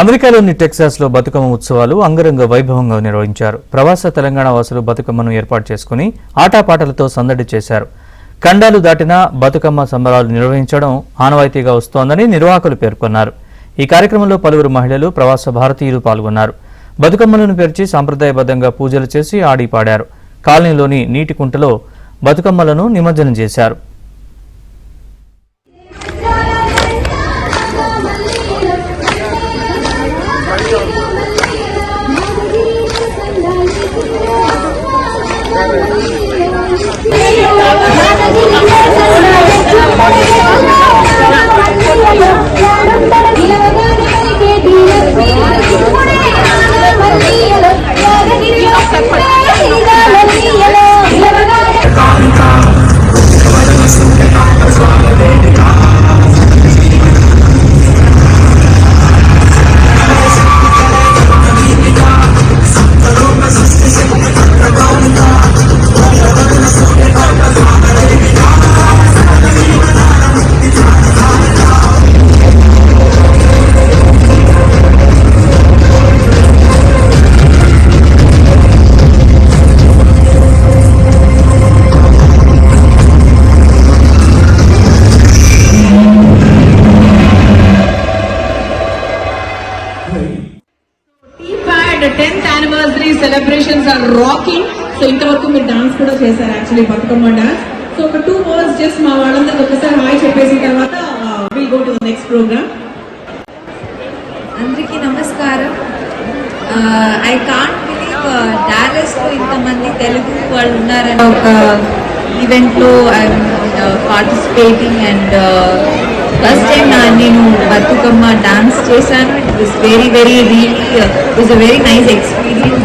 అమెరికాలోని టెక్సాస్లో బతుకమ్మ ఉత్సవాలు అంగరంగ వైభవంగా నిర్వహించారు. ప్రవాస తెలంగాణ వాసులు బతుకమ్మను ఏర్పాటు చేసుకుని ఆటాపాటలతో సందడి చేశారు. ఖండాలు దాటినా బతుకమ్మ సంబరాలు నిర్వహించడం ఆనవాయితీగా వస్తోందని నిర్వాహకులు పేర్కొన్నారు. ఈ కార్యక్రమంలో పలువురు మహిళలు, ప్రవాస భారతీయులు పాల్గొన్నారు. బతుకమ్మలను పేర్చి సాంప్రదాయబద్ధంగా పూజలు చేసి ఆడి పాడారు. కాలనీలోని నీటి కుంటలో బతుకమ్మలను నిమజ్జనం చేశారు. The 10th anniversary celebrations are rocking. So ఇంతవరకు మీరు డాన్స్ కూడా చేశారు యాక్చువల్లీ బతుకమ్మ డాన్స్. సో ఒక 2 words జస్ట్ మా వాళ్ళందరికీ ఒకసారి హాయ్ చెప్పేసిన తర్వాత we'll go to the next program. అందరికీ నమస్కారం. ఐ కాంట్ బిలీవ్ డాలస్ లో ఇంతమంది తెలుగు వాళ్ళు ఉన్నారని ఒక ఈవెంట్ లో I'm participating and first time నేను బతుకమ్మ డాన్స్ చేశాను. It was very really it was a very nice experience.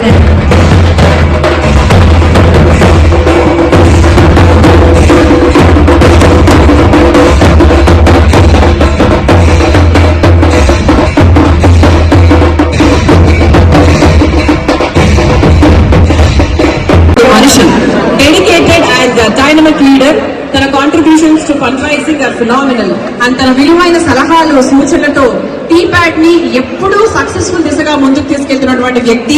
Dedicated and dynamic leader. తన contributions to fund raising are phenomenal and తన విలువైన సలహాలు సూచనలతో టీ ప్యాడ్ ని ఎప్పుడూ సక్సెస్ఫుల్ దిశగా ముందుకు తీసుకెళ్తున్నటువంటి వ్యక్తి.